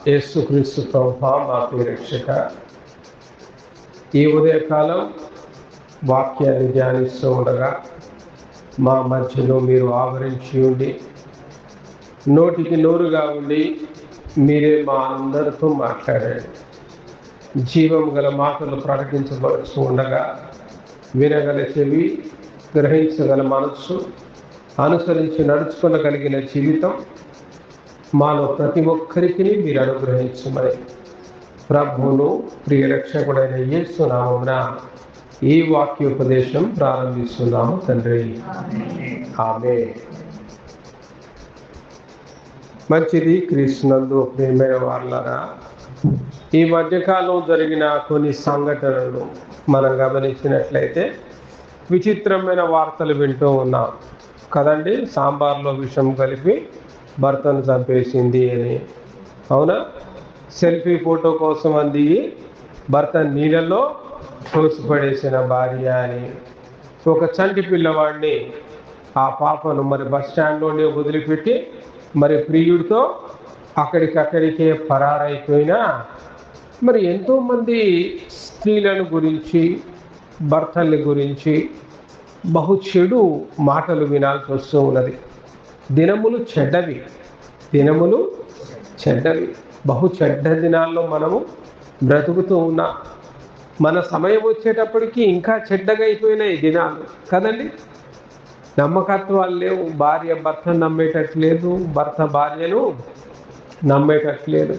యేసుక్రీస్తు ప్రభువా మాకు రక్షక. ఈ ఉదయకాలం వాక్యాన్ని ధ్యానిస్తూ ఉండగా మా మధ్యలో మీరు ఆవరించి ఉండి నోటికి నోరుగా ఉండి మీరే మా అందరితో మాట్లాడండి. జీవం గల మాటలు ప్రకటించబడుతూ ఉండగా వినగల చెవి, గ్రహించగల మనస్సు, అనుసరించి నడుచుకోగలిగిన జీవితం మాలో ప్రతి ఒక్కరికి మీరు అనుగ్రహించమని ప్రభువును ప్రియరక్షకుడైన యేసు నామమున ఈ వాక్యోపదేశం ప్రారంభిస్తున్నాము తండ్రి. ఆమేన్. మంచిది. క్రీస్తునందు ప్రియమైన వారలారా, ఈ మధ్యకాలం జరిగిన కొన్ని సంఘటనలు మనం గమనించినట్లయితే విచిత్రమైన వార్తలు వింటూ ఉన్నాం కదండి. సాంబార్లో విషం కలిపి భర్తను చంపేసింది అని, అవునా? సెల్ఫీ ఫోటో కోసం అంది భర్త నీళ్ళలో తోసిపడేసిన భార్య అని, ఒక చంటి పిల్లవాడిని ఆ పాపను మరి బస్ స్టాండ్లోనే వదిలిపెట్టి మరి ప్రియుడితో అక్కడికక్కడికే పరారైపోయినా మరి ఎంతోమంది స్త్రీలను గురించి, భర్తల్ని గురించి బహు చెడు మాటలు వినాల్సి వస్తూ ఉన్నది. దినములు చెడ్డవి, దినములు చెడ్డవి. బహు చెడ్డ దినాల్లో మనము బ్రతుకుతూ ఉన్నాం. మన సమయం వచ్చేటప్పటికి ఇంకా చెడ్డగా అయిపోయినాయి దినాలు కదండి. నమ్మకత్వాలు లేవు. భార్య భర్తను నమ్మేటట్లేదు, భర్త భార్యను నమ్మేటట్లేదు.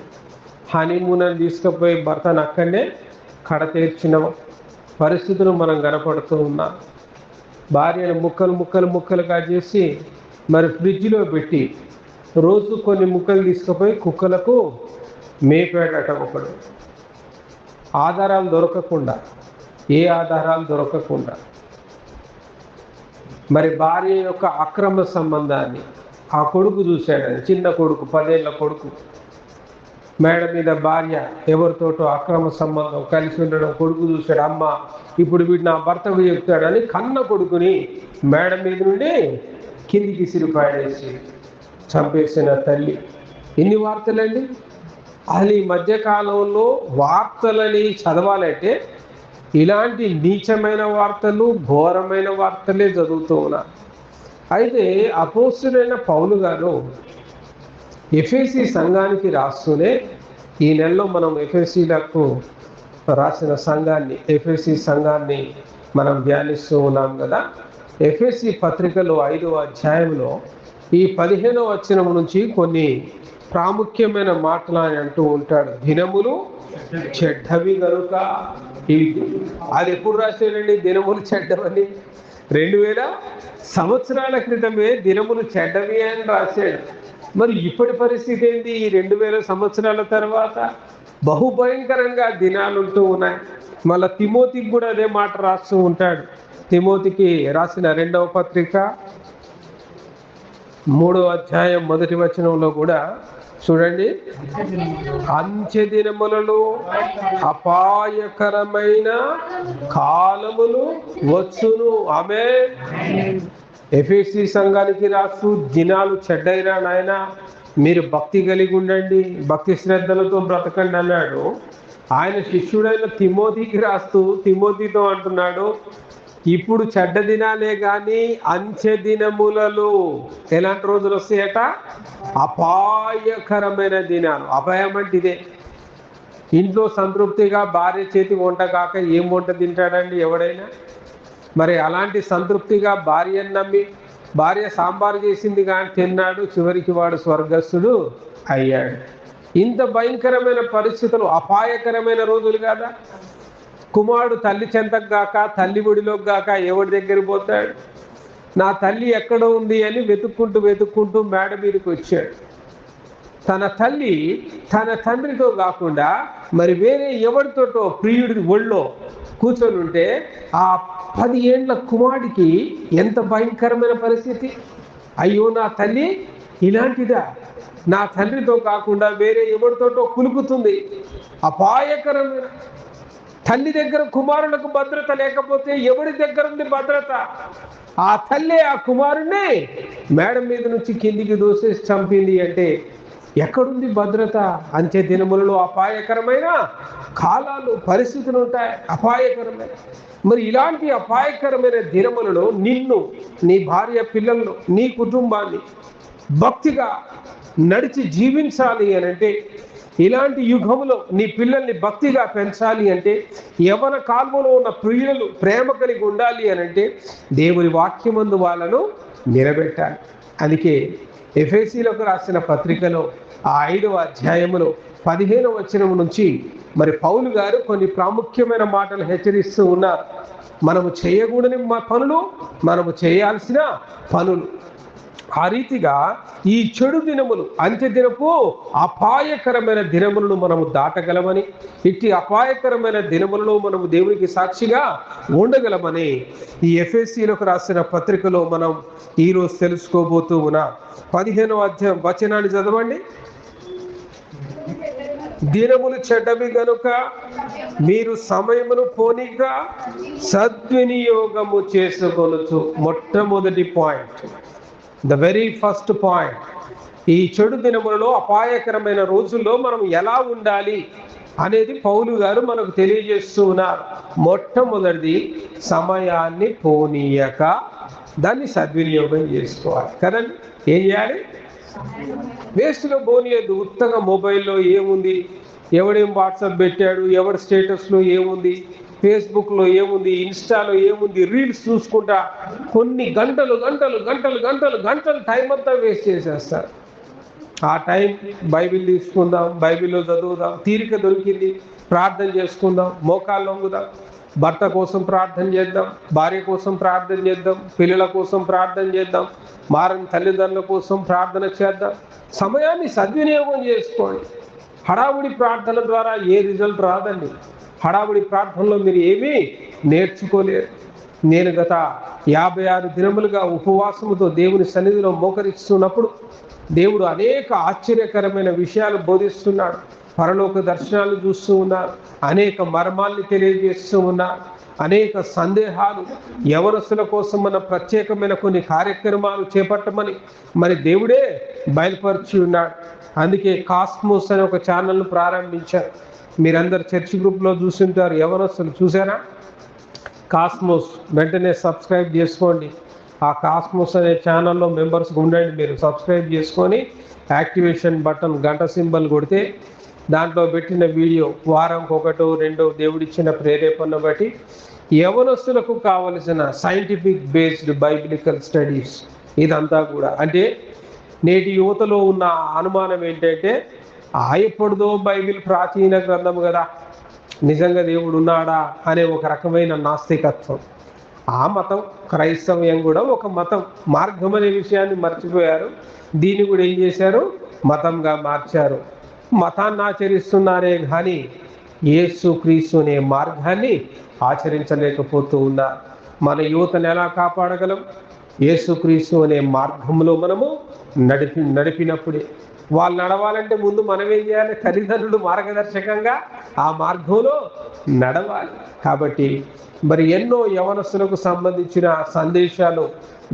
హనీమూన్ అని తీసుకుపోయి భర్తను అక్కడనే కడతీర్చిన పరిస్థితులు మనం కనపడుతూ ఉన్నాం. భార్యను ముక్కలుగా చేసి మరి ఫ్రిడ్జ్లో పెట్టి రోజు కొన్ని ముక్కలు తీసుకుపోయి కుక్కలకు మేపేటట ఒకడు. ఆధారాలు దొరకకుండా, ఏ ఆధారాలు దొరకకుండా మరి భార్య యొక్క అక్రమ సంబంధాన్ని ఆ కొడుకు చూశాడని, చిన్న కొడుకు, 10 ఏళ్ల కొడుకు. మేడ మీద భార్య ఎవరితోటో అక్రమ సంబంధం కలిసి ఉండడం కొడుకు చూశాడు. అమ్మ ఇప్పుడు వీడు నా భర్తకు చెప్తాడని కన్న కొడుకుని మేడ మీద నుండి కిందికి సిరిపాడేసి చంపేసిన తల్లి. ఎన్ని వార్తలండి! అసలు ఈ మధ్యకాలంలో వార్తలని చదవాలంటే ఇలాంటి నీచమైన వార్తలు, ఘోరమైన వార్తలే చదువుతూ ఉన్నారు. అయితే అపోస్తలుడైన పౌలు గారు ఎఫెసీ సంఘానికి రాస్తూనే, ఈ నెలలో మనం ఎఫెసీలకు రాసిన సంఘాన్ని, ఎఫెసీ సంఘాన్ని మనం ధ్యానిస్తూ ఉన్నాం కదా. ఎఫెసీ పత్రికలో 5వ అధ్యాయంలో ఈ 15వ వచనం నుంచి కొన్ని ప్రాముఖ్యమైన మాటలు ఆయన అంటూ ఉంటాడు. దినములు చెడ్డవి కనుక. అది ఎప్పుడు రాశాడండి దినములు చెడ్డవని? 2000 సంవత్సరాల క్రితమే దినములు చెడ్డవి అని రాశాడు. మరి ఇప్పటి పరిస్థితి ఏంటి? ఈ 2000 సంవత్సరాల తర్వాత బహుభయంకరంగా దినాలు ఉంటూ ఉన్నాయి. మళ్ళీ తిమోతికి కూడా అదే మాట రాస్తూ ఉంటాడు. తిమోతికి రాసిన 2వ పత్రిక 3వ అధ్యాయం 1వ వచనంలో కూడా చూడండి, అంచె దినములలో అపాయకరమైన కాలములు వచ్చును. ఆమేన్. ఎఫెసీ సంఘానికి రాస్తూ దినాలు చెడ్డైనా నాయన మీరు భక్తి కలిగి ఉండండి, భక్తి శ్రద్ధలతో బ్రతకండి అన్నాడు. ఆయన శిష్యుడైన తిమోతికి రాస్తూ తిమోతితో అంటున్నాడు, ఇప్పుడు చెడ్డ దినాలే కానీ అంచె దినములలో ఎలాంటి రోజులు వస్తాయట? అపాయకరమైన దినాలు. అపాయం అంటే ఇదే. ఇంట్లో సంతృప్తిగా భార్య చేతి వంట కాక ఏం వంట తింటాడండి ఎవడైనా? మరి అలాంటి సంతృప్తిగా భార్యను నమ్మి భార్య సాంబారు చేసింది కానీ తిన్నాడు, చివరికి వాడు స్వర్గస్థుడు అయ్యాడు. ఇంత భయంకరమైన పరిస్థితులు, అపాయకరమైన రోజులు కదా. కుమారుడు తల్లి చెంతకు గాక, తల్లి ఒడిలోకి గాక ఎవడి దగ్గరికి పోతాడు? నా తల్లి ఎక్కడ ఉంది అని వెతుక్కుంటూ మేడ మీదకి వచ్చాడు. తన తల్లి తన తండ్రితో కాకుండా మరి వేరే ఎవరితోటో ప్రియుడి ఒళ్ళో కూర్చొని ఉంటే ఆ 10 ఏళ్ల కుమారుడికి ఎంత భయంకరమైన పరిస్థితి! అయ్యో నా తల్లి ఇలాంటిదా, నా తండ్రితో కాకుండా వేరే ఎవరితోటో కులుకుతుంది. అపాయకరమైన. తల్లి దగ్గర కుమారులకు భద్రత లేకపోతే ఎవరి దగ్గర ఉంది భద్రత? ఆ తల్లి ఆ కుమారుణ్ణి మేడ మీద నుంచి కిందికి దూసేసి చంపింది అంటే ఎక్కడుంది భద్రత? అంత్య దినములలో అపాయకరమైన కాలాలు, పరిస్థితులు ఉంటాయి, అపాయకరమైన. మరి ఇలాంటి అపాయకరమైన దినములలో నిన్ను, నీ భార్య, పిల్లలను, నీ కుటుంబాన్ని భక్తిగా నడిచి జీవించాలి అని అంటే, ఇలాంటి యుగంలో నీ పిల్లల్ని భక్తిగా పెంచాలి అంటే, యవ్వన కాలంలో ఉన్న ప్రియులు ప్రేమ కలిగి ఉండాలి అని అంటే, దేవుని వాక్యమందు వాళ్ళను నిలబెట్టాలి. అందుకే ఎఫెసీలకు రాసిన పత్రికలో 5వ అధ్యాయములో 15వ వచనం నుంచి మరి పౌలు గారు కొన్ని ప్రాముఖ్యమైన మాటలు హెచ్చరిస్తూ ఉన్నారు. మనము చేయకూడని పనులు, మనము చేయాల్సిన పనులు. ఆ రీతిగా ఈ చెడు దినములు, అంత్య దినపు అపాయకరమైన దినములను మనము దాటగలమని, ఇట్టి అపాయకరమైన దినములలో మనము దేవునికి సాక్షిగా ఉండగలమని ఈ ఎఫెసీలకు రాసిన పత్రికలో మనం ఈరోజు తెలుసుకోబోతూ ఉన్నాం. 15వ అధ్యాయం వచనాన్ని చదవండి. దినములు చెడ్డవి గనుక మీరు సమయమును పోనీక సద్వినియోగము చేసుకొనుచు. మొట్టమొదటి point, the very first point, ఈ చెడు దినములలో అపాయకరమైన రోజుల్లో మనం ఎలా ఉండాలి అనేది పౌలు గారు మనకు తెలియజేస్తూ ఉన్నారు. మొట్టమొదటిది, సమయాన్ని పోనీయక దాన్ని సద్వినియోగం చేసుకోవాలి కదండి. ఏం చేయాలి? వేస్ట్గా పోనీయద్దు. ఉత్తగా మొబైల్లో ఏముంది, ఎవడేం వాట్సాప్ పెట్టాడు, ఎవరి స్టేటస్లో ఏముంది, ఫేస్బుక్లో ఏముంది, ఇన్స్టాలో ఏముంది, రీల్స్ చూసుకుంటా కొన్ని గంటలు గంటలు గంటలు గంటలు గంటలు టైం అంతా వేస్ట్ చేసేస్తారు. ఆ టైం బైబిల్ తీసుకుందాం, బైబిల్లో చదువుదాం, తీరిక దొరికింది ప్రార్థన చేసుకుందాం, మోకాళ్ళు వంగుదాం, భర్త కోసం ప్రార్థన చేద్దాం, భార్య కోసం ప్రార్థన చేద్దాం, పిల్లల కోసం ప్రార్థన చేద్దాం, మారని తల్లిదండ్రుల కోసం ప్రార్థన చేద్దాం. సమయాన్ని సద్వినియోగం చేసుకోండి. హడావుడి ప్రార్థన ద్వారా ఏ రిజల్ట్ రాదండి. హడావుడి ప్రార్థనలో మీరు ఏమీ నేర్చుకోలేరు. నేను గత 56 దినములుగా ఉపవాసముతో దేవుని సన్నిధిలో మోకరిస్తున్నప్పుడు దేవుడు అనేక ఆశ్చర్యకరమైన విషయాలు బోధిస్తున్నాడు. పరలోక దర్శనాలు చూస్తూ ఉన్నారు, అనేక మర్మాల్ని తెలియజేస్తూ ఉన్నారు, అనేక సందేహాలు, యవనస్తుల కోసం మన ప్రత్యేకమైన కొన్ని కార్యక్రమాలు చేపట్టమని మరి దేవుడే బయలుపరిచి ఉన్నాడు. అందుకే కాస్మోస్ అనే ఒక ఛానల్ను ప్రారంభించారు. మీరందరు చర్చ్ గ్రూప్లో చూస్తుంటారు, యవనస్తులు చూసారా? కాస్మోస్ వెంటనే సబ్స్క్రైబ్ చేసుకోండి. ఆ కాస్మోస్ అనే ఛానల్లో మెంబర్స్గా ఉండండి. మీరు సబ్స్క్రైబ్ చేసుకొని యాక్టివేషన్ బటన్ గంట సింబల్ కొడితే దాంట్లో పెట్టిన వీడియో వారంకి 1, 2 దేవుడిచ్చిన ప్రేరేపణ బట్టి యవనస్తులకు కావలసిన సైంటిఫిక్ బేస్డ్ బైబిలికల్ స్టడీస్, ఇదంతా కూడా. అంటే నేటి యువతలో ఉన్న అనుమానం ఏంటంటే, ఎప్పుడుదో బైబిల్ ప్రాచీన గ్రంథం కదా, నిజంగా దేవుడు ఉన్నాడా అనే ఒక రకమైన నాస్తికత్వం. ఆ మతం, క్రైస్తవ్యం కూడా ఒక మతం, మార్గం అనే విషయాన్ని మర్చిపోయారు. దీన్ని కూడా ఏం చేశారు? మతంగా మార్చారు. మతాన్ని ఆచరిస్తున్నారే కానీ యేసు క్రీస్తు అనే మార్గాన్ని ఆచరించలేకపోతూ ఉన్నారు. మన యువతను ఎలా కాపాడగలం? యేసు క్రీస్తు అనే మార్గంలో మనము నడిపినప్పుడే. వాళ్ళు నడవాలంటే ముందు మనం ఏం చేయాలి? తల్లిదండ్రులు మార్గదర్శకంగా ఆ మార్గంలో నడవాలి. కాబట్టి మరి ఎన్నో యవనస్తులకు సంబంధించిన సందేశాలు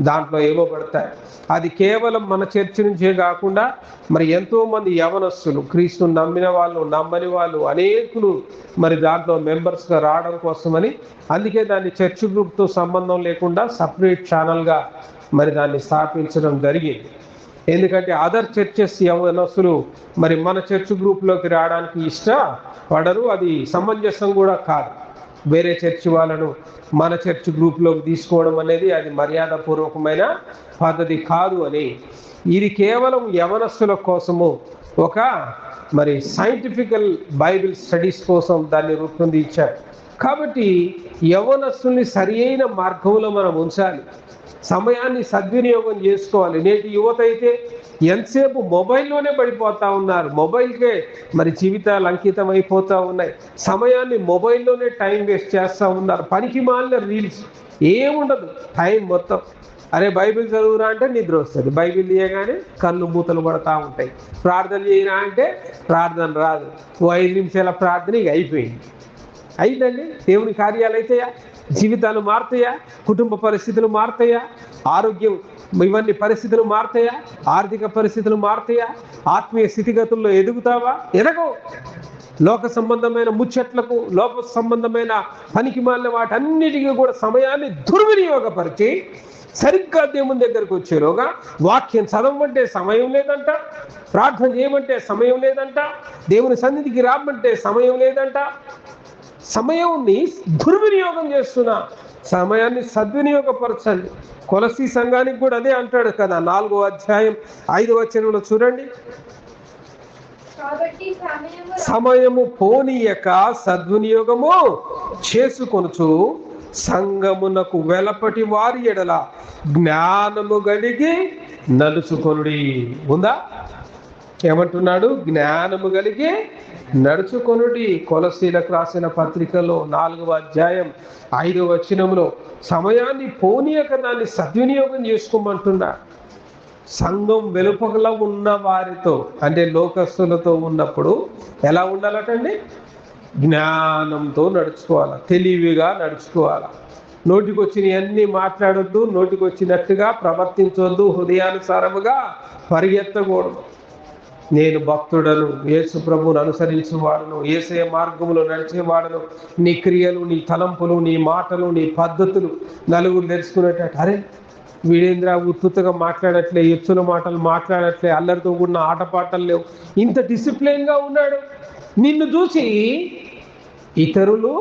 దాంట్లో ఇవ్వబడతాయి. అది కేవలం మన చర్చ నుంచే కాకుండా మరి ఎంతోమంది యవనస్తులు, క్రీస్తుని నమ్మిన వాళ్ళు, నమ్మని వాళ్ళు అనేకులు మరి దాంట్లో మెంబర్స్గా రావడం కోసమని, అందుకే దాన్ని చర్చ్ గ్రూప్తో సంబంధం లేకుండా సపరేట్ ఛానల్గా మరి దాన్ని స్థాపించడం జరిగింది. ఎందుకంటే అదర్ చర్చెస్ యవనస్తులు మరి మన చర్చ్ గ్రూప్లోకి రావడానికి ఇష్టపడరు. అది సమంజసం కూడా కాదు. వేరే చర్చి వాళ్ళను మన చర్చ్ గ్రూప్లోకి తీసుకోవడం అనేది అది మర్యాదపూర్వకమైన పద్ధతి కాదు అని, ఇది కేవలం యవనస్తుల కోసము ఒక మరి సైంటిఫికల్ బైబిల్ స్టడీస్ కోసం దాన్ని రూపొందించారు. కాబట్టి యవనస్తుల్ని సరి అయిన మార్గంలో మనం ఉంచాలి, సమయాన్ని సద్వినియోగం చేసుకోవాలి. నేటి యువత అయితే ఎంతసేపు మొబైల్లోనే పడిపోతూ ఉన్నారు. మొబైల్కే మరి జీవితాలు అంకితం అయిపోతూ ఉన్నాయి. సమయాన్ని మొబైల్లోనే టైం వేస్ట్ చేస్తూ ఉన్నారు. పనికి మాలిన రీల్స్, ఏముండదు టైం మొత్తం. అరే బైబిల్ చదువురా అంటే నిద్ర వస్తుంది, బైబిల్ తీయగానే కళ్ళు మూతలు పడతా ఉంటాయి. ప్రార్థన చేయరా అంటే ప్రార్థన రాదు. 5 నిమిషాల ప్రార్థన ఇక అయిపోయింది. అయిందండి. దేవుని కార్యాలు అవుతాయా? జీవితాలు మారుతాయా? కుటుంబ పరిస్థితులు మారుతాయా? ఆరోగ్యం, ఇవన్నీ పరిస్థితులు మారుతాయా? ఆర్థిక పరిస్థితులు మారుతాయా? ఆత్మీయ స్థితిగతుల్లో ఎదుగుతావా? ఎదగవు. లోక సంబంధమైన ముచ్చట్లకు, లోక సంబంధమైన పనికి మాలిన వాటన్నిటికీ కూడా సమయాన్ని దుర్వినియోగపరిచి సరిగ్గా దేవుని దగ్గరకు వచ్చేలోగా వాక్యం చదవమంటే సమయం లేదంట, ప్రార్థన చేయమంటే సమయం లేదంట, దేవుని సన్నిధికి రామంటే సమయం లేదంట. సమయాన్ని దుర్వినియోగం చేస్తున్నా. సమయాన్ని సద్వినియోగపరచండి. కొలసీ సంఘానికి కూడా అదే అంటాడు కదా, 4వ అధ్యాయం 5వ వచనంలో చూడండి. సమయము పోనీయక సద్వినియోగము చేసుకొనుచు సంగమునకు వెలపటి వారి ఎడల జ్ఞానము కలిగి నడుచుకొనుడి. ఉందా? ఏమంటున్నాడు? జ్ఞానము కలిగి నడుచుకొనుడి. కొలసీలకు రాసిన పత్రికలో 4వ అధ్యాయం 5వ వచనంలో సమయాన్ని పోనీయక దాన్ని సద్వినియోగం చేసుకోమంటున్నాడు. సంఘం వెలుపల ఉన్న వారితో, అంటే లోకస్తులతో ఉన్నప్పుడు ఎలా ఉండాలటండి? జ్ఞానంతో నడుచుకోవాలి, తెలివిగా నడుచుకోవాలి. నోటికొచ్చినవన్నీ మాట్లాడొద్దు, నోటికొచ్చినట్టుగా ప్రవర్తించవద్దు, హృదయానుసారముగా పరిగెత్తకూడదు. నేను భక్తుడను, యేసు ప్రభువును అనుసరించేవాడును, యేసయ్య మార్గములో నడిచేవాడును. నీ క్రియలు, నీ తలంపులు, నీ మాటలు, నీ పద్ధతులు నలుగురు తెలుసుకునేటట్టు, అరే వీడేంద్ర ఉత్తుగా మాట్లాడట్లే, ఎచ్చుల మాటలు మాట్లాడట్లే, అల్లరితో కూడిన ఆటపాటలు లేవు, ఇంత డిసిప్లిన్గా ఉన్నాడు. నిన్ను చూసి ఇతరులు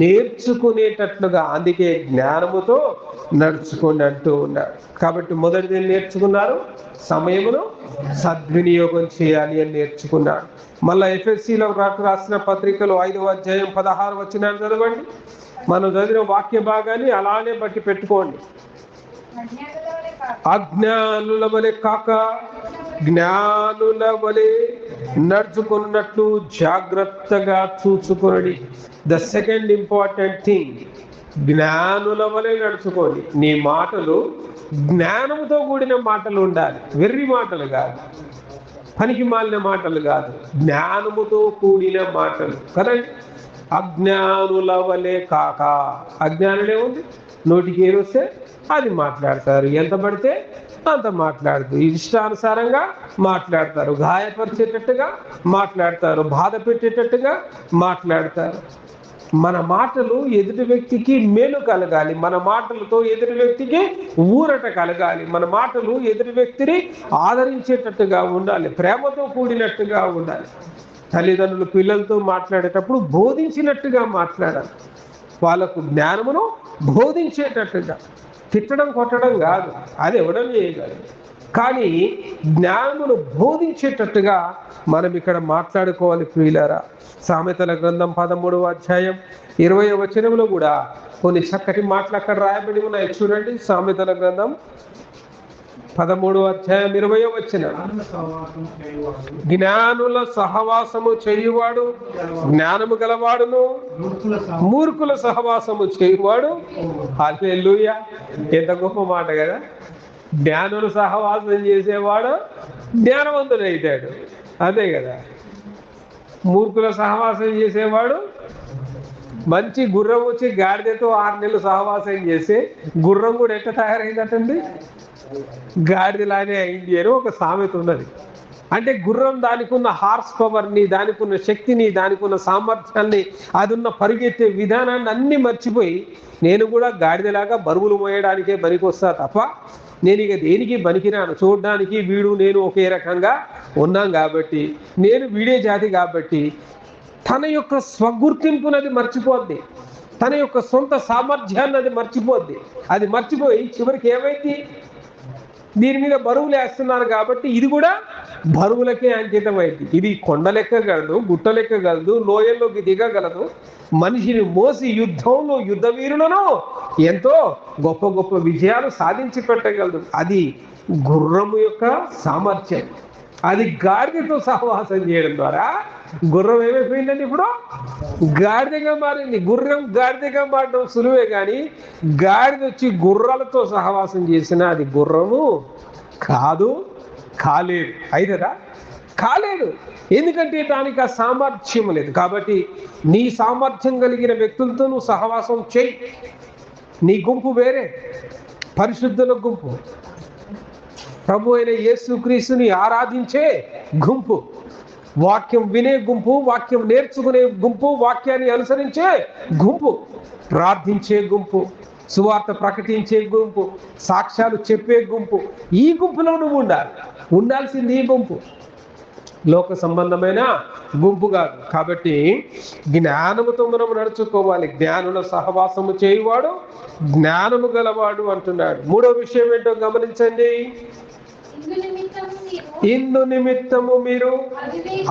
నేర్చుకునేటట్లుగా, అందుకే జ్ఞానముతో నడుచుకోండి అంటూ ఉన్నాడు. కాబట్టి మొదటిది నేర్చుకున్నారు, సమయమును సద్వినియోగం చేయాలి అని నేర్చుకున్నాడు. మళ్ళా ఎఫెసీలో రాసిన పత్రికలో 5వ అధ్యాయం 16 వచనాలు చదవండి. మనం చదివిన వాక్య భాగాన్ని అలానే బట్టి పెట్టుకోండి. అజ్ఞానుల వలె కాక జ్ఞానుల వలె నడుచుకున్నట్లు జాగ్రత్తగా చూసుకొనడి. ద సెకండ్ ఇంపార్టెంట్ థింగ్, జ్ఞానుల వలె నడుచుకోండి. నీ మాటలు జ్ఞానంతో కూడిన మాటలు ఉండాలి, వెర్రి మాటలు కాదు, పనికి మాలిన మాటలు కాదు, జ్ఞానముతో కూడిన మాటలు కదండి. అజ్ఞానుల వలె కాక, అజ్ఞానులే ఉంది, నోటికి ఏది వస్తే అది మాట్లాడతారు, ఎంత పడితే అంత మాట్లాడుతూ ఇష్టానుసారంగా మాట్లాడతారు, గాయపరిచేటట్టుగా మాట్లాడతారు, బాధ పెట్టేటట్టుగా మాట్లాడతారు. మన మాటలు ఎదుటి వ్యక్తికి మేలు కలగాలి, మన మాటలతో ఎదుటి వ్యక్తికి ఊరట కలగాలి, మన మాటలు ఎదుటి వ్యక్తిని ఆదరించేటట్టుగా ఉండాలి, ప్రేమతో కూడినట్టుగా ఉండాలి. తల్లిదండ్రులు పిల్లలతో మాట్లాడేటప్పుడు బోధించినట్టుగా మాట్లాడాలి, వాళ్ళకు జ్ఞానమును బోధించేటట్టుగా. తిట్టడం కొట్టడం కాదు, అది ఎవడం చేయగలదు, కానీ జ్ఞానమును బోధించేటట్టుగా మనం ఇక్కడ మాట్లాడుకోవాలి ప్రియులారా. సామెతల గ్రంథం 13వ అధ్యాయం 20వ వచనంలో కూడా కొన్ని చక్కటి మాటలు అక్కడ రాయబడి ఉన్నాయి. చూడండి, సామెతల గ్రంథం 13వ అధ్యాయం 20వ వచనం. జ్ఞానుల సహవాసము చేయువాడు జ్ఞానము గలవాడును, మూర్ఖుల సహవాసము చేయువాడు. హల్లెలూయా, ఎంత గొప్ప మాట కదా. జ్ఞానుల సహవాసం చేసేవాడు జ్ఞానవంతుడు అవుతాడు, అదే కదా. మూర్ఖుల సహవాసం చేసేవాడు, మంచి గుర్రం వచ్చి గాడిదతో 6 నెలలు సహవాసం చేస్తే గుర్రం కూడా ఎట్లా తయారైందటండి? గాడిదలానే అయింది అని ఒక సామెత ఉన్నది. అంటే గుర్రం దానికి ఉన్న హార్స్ పవర్ని, దానికి ఉన్న శక్తిని, దానికి ఉన్న సామర్థ్యాన్ని, అది ఉన్న పరిగెత్తే విధానాన్ని అన్నీ మర్చిపోయి నేను కూడా గాడిదలాగా బరువులు మోయడానికే పనికొస్తా తప్ప నేను ఇక దేనికి పనికిరాను, చూడడానికి వీడు నేను ఒకే రకంగా ఉన్నాం కాబట్టి, నేను వీడే జాతి కాబట్టి తన యొక్క స్వగుర్తింపునది మర్చిపోద్ది, తన యొక్క సొంత సామర్థ్యాన్ని అది మర్చిపోద్ది. అది మర్చిపోయి చివరికి ఏమైంది? దీని మీద బరువులు వేస్తున్నారు కాబట్టి ఇది కూడా బరువులకే అంకితమైంది. ఇది కొండలెక్కగలదు, గుట్టలెక్కగలదు, లోయల్లోకి దిగగలదు, మనిషిని మోసి యుద్ధంలో యుద్ధ వీరులను ఎంతో గొప్ప గొప్ప విజయాలు సాధించి పెట్టగలదు. అది గుర్రము యొక్క సామర్థ్యం. అది గాడిదతో సహవాసం చేయడం ద్వారా గుర్రం ఏమైపోయిందండి? ఇప్పుడు గాడిదగా మారింది. గుర్రం గాడిదగా మారడం సులువే, కానీ గాడిద వచ్చి గుర్రాలతో సహవాసం చేసినా అది గుర్రము కాదు, కాలేదు. అయినరా? కాలేదు. ఎందుకంటే దానికి ఆ సామర్థ్యం లేదు. కాబట్టి నీ సామర్థ్యం కలిగిన వ్యక్తులతో నువ్వు సహవాసం చేయి. నీ గుంపు వేరే, పరిశుద్ధుల గుంపు, ప్రభు అయిన యేసుక్రీస్తుని ఆరాధించే గుంపు, వాక్యం వినే గుంపు, వాక్యం నేర్చుకునే గుంపు, వాక్యాన్ని అనుసరించే గుంపు, ప్రార్థించే గుంపు, సువార్త ప్రకటించే గుంపు, సాక్ష్యాలు చెప్పే గుంపు. ఈ గుంపులో నువ్వు ఉండాల్సింది ఈ గుంపు, లోక సంబంధమైన గుంపు కాదు. కాబట్టి జ్ఞానముతో మనం నడుచుకోవాలి. జ్ఞానుల సహవాసము చేయువాడు జ్ఞానము గలవాడు అంటున్నాడు. మూడో విషయం ఏంటో గమనించండి. ఇందు నిమిత్తము మీరు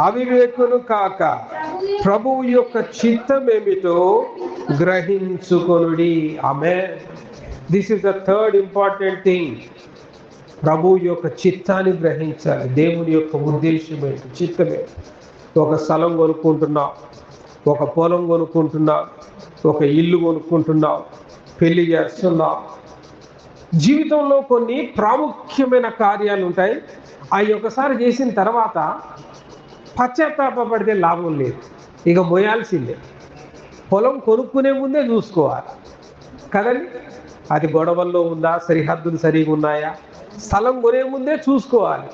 అవివేకులు కాక ప్రభువు యొక్క చిత్తమేమిటో గ్రహించుకొనుడి. Amen. This is the third important thing. ప్రభువు యొక్క చిత్తాన్ని గ్రహించాలి. దేవుని యొక్క ఉద్దేశం ఏంటి, చిత్తమే. ఒక స్థలం కొనుక్కుంటున్నావు, ఒక పొలం కొనుక్కుంటున్నావు, ఒక ఇల్లు కొనుక్కుంటున్నావు, పెళ్లి చేస్తున్నావు. జీవితంలో కొన్ని ప్రాముఖ్యమైన కార్యాలు ఉంటాయి. అవి ఒకసారి చేసిన తర్వాత పశ్చాత్తాపడితే లాభం లేదు, ఇక మోయాల్సిందే. పొలం కొనుక్కునే ముందే చూసుకోవాలి కదండి, అది గొడవల్లో ఉందా, సరిహద్దులు సరిగా ఉన్నాయా. స్థలం కొనే ముందే చూసుకోవాలి.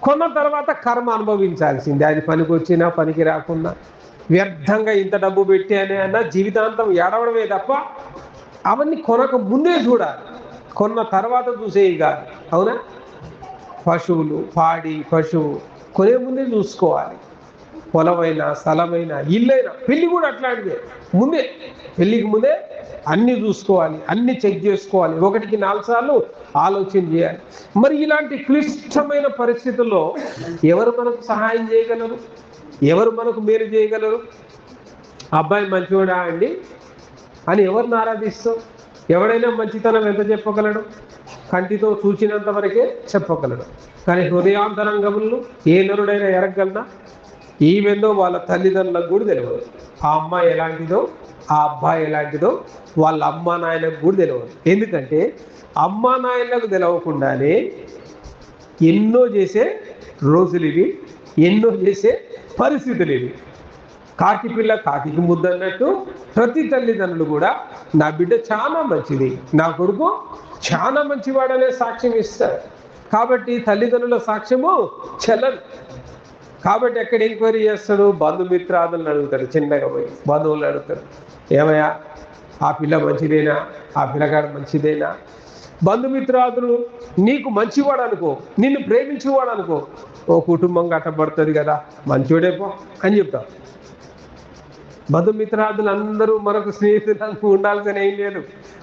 కొన్న తర్వాత కర్మ అనుభవించాల్సిందే. అది పనికి వచ్చినా పనికి రాకుండా వ్యర్థంగా ఇంత డబ్బు పెట్టానే అన్న జీవితాంతం ఏడవడమే తప్ప అవన్నీ కొనక ముందే చూడాలి, కొన్న తర్వాత చూసేవి కాదు. అవునా? పశువులు, పశువు కొనే ముందే చూసుకోవాలి. పొలమైనా, స్థలమైనా, ఇల్లైనా, పెళ్ళి కూడా అట్లాంటిదే. ముందే, పెళ్ళికి ముందే అన్నీ చూసుకోవాలి, అన్నీ చెక్ చేసుకోవాలి, 1-4 సార్లు ఆలోచన చేయాలి. మరి ఇలాంటి క్లిష్టమైన పరిస్థితుల్లో ఎవరు మనకు సహాయం చేయగలరు, ఎవరు మనకు మేలు చేయగలరు? అబ్బాయి మంచివాడా అండి అని ఎవరిని ఆరాధిస్తాం? ఎవడైనా మంచితనం ఎంత చెప్పగలడు? కంటితో చూచినంత వరకే చెప్పగలడు. కానీ హృదయాంతరంగములను ఏ నరుడైనా ఎరగలనా? ఈవెందో వాళ్ళ తల్లిదండ్రులకు కూడా తెలియదు. ఆ అమ్మాయి ఎలాంటిదో, ఆ అబ్బాయి ఎలాంటిదో వాళ్ళ అమ్మా నాయనకు కూడా తెలియదు. ఎందుకంటే అమ్మా నాయనలకు తెలియకుండానే ఎన్నో చేసే రోజులు ఇవి, ఎన్నో చేసే పరిస్థితులు ఇవి. కాకి పిల్ల కాకికి ముద్దన్నట్టు ప్రతి తల్లిదండ్రులు కూడా నా బిడ్డ చాలా మంచిది, నా కొడుకు చాలా మంచివాడనే సాక్ష్యం ఇస్తారు. కాబట్టి తల్లిదండ్రుల సాక్ష్యము చెల్లదు. కాబట్టి ఎక్కడ ఎంక్వైరీ చేస్తాడు? బంధుమిత్రాదులను అడుగుతాడు. చిన్నగా పోయి బంధువులను అడుగుతాడు, ఏమయ్యా ఆ పిల్ల మంచిదేనా, ఆ పిల్లగాడు మంచిదేనా? బంధుమిత్రాదులు నీకు మంచివాడు అనుకో, నిన్ను ప్రేమించేవాడు అనుకో, ఓ కుటుంబం కట్టబడుతుంది కదా, మంచివాడే పో అని చెప్తాం. బంధుమిత్రాదులు అందరూ మనకు స్నేహితులకు ఉండాల్సిన ఏం లేదు.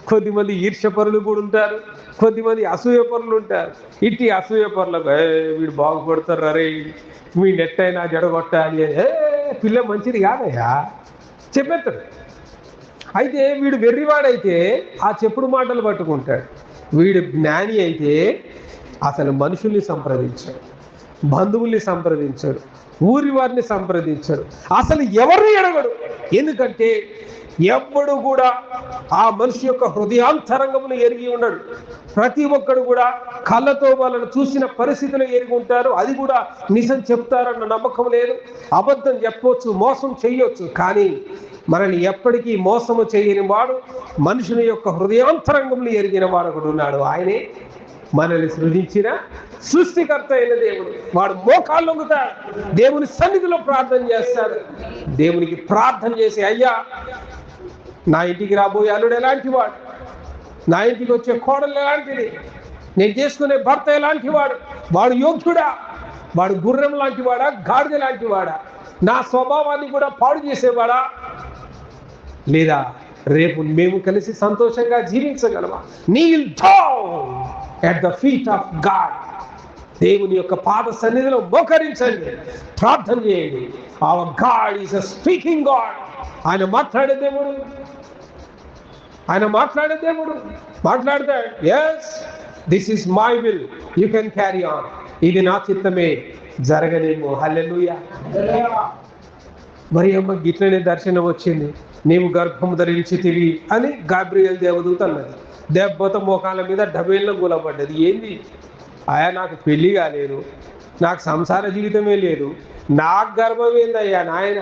కొద్దిమంది ఈర్ష్యపరులు కూడా ఉంటారు, కొద్దిమంది అసూయపరులు ఉంటారు. ఇట్టి అసూయపరులకు వీడు బాగుపడతారు, అరే మీ నెట్టయినా జడగొట్టాలి, పిల్ల మంచిది కాదయ్యా చెప్పేస్తాడు. అయితే వీడు వెర్రివాడైతే ఆ చెప్పుడు మాటలు పట్టుకుంటాడు. వీడు జ్ఞాని అయితే అసలు మనుషుల్ని సంప్రదించాడు, బంధువుల్ని సంప్రదించాడు, ఊరి వారిని సంప్రదించాడు, అసలు ఎవరిని ఎడగడు. ఎందుకంటే ఎవ్వడు కూడా ఆ మనిషి యొక్క హృదయాంతరంగమును ఎరిగి ఉన్నాడు. ప్రతి ఒక్కడు కూడా కళ్ళతో వాళ్ళను చూసిన పరిస్థితులు ఎరిగి ఉంటారు. అది కూడా నిజం చెప్తారన్న నమ్మకం లేదు. అబద్ధం చెప్పవచ్చు, మోసం చేయొచ్చు, కానీ మనల్ని ఎప్పటికీ మోసము చేయని వాడు, మనుషుని యొక్క హృదయాంతరంగములు ఎరిగిన వాడు ఒకడు ఉన్నాడు. ఆయనే మనల్ని సృజించిన సృష్టికర్త అయిన దేవుడు. వాడు మోకాళ్ళు లొంగుతాడు, దేవుని సన్నిధిలో ప్రార్థన చేస్తాడు. దేవునికి ప్రార్థన చేసి, అయ్యా నా ఇంటికి రాబోయే అల్లుడు ఎలాంటి వాడు, నా ఇంటికి వచ్చే కోడలు ఎలాంటిది, నేను చేసుకునే భర్త ఎలాంటి వాడు, వాడు యోగ్యుడా, వాడు గుర్రం లాంటి వాడా, గాడిద లాంటి వాడా, నా స్వభావాన్ని కూడా పాడు చేసేవాడా, లేదా రేపు మేము కలిసి సంతోషంగా జీవించగలమా? Kneel down at the feet of God. దేవుని యొక్క పాద సన్నిధిలో మోకరించండి, ప్రార్థన చేయండి. Our God is a speaking God. ఆయన మాట్లాడే దేవుడు, ఆయన మాట్లాడే దేవుడు. మాట్లాడతాడు, yes this is my will, you can carry on. ఇది నా చిత్తమే, జరగనేమో. హల్లెలూయా. మరి అమ్మ గిట్లనే దర్శనం వచ్చింది, నీవు గర్భము ధరించితివి అని గాబ్రియల్ దేవదూత అన్నది. దెబ్బతో మోకాళ్ళ మీద డబేళ్ళ కూలబడ్డది. ఏంది అయ్యా, నాకు పెళ్ళి కాలేదు, నాకు సంసార జీవితమే లేదు, నాకు గర్భం ఏందయ్యా నాయన,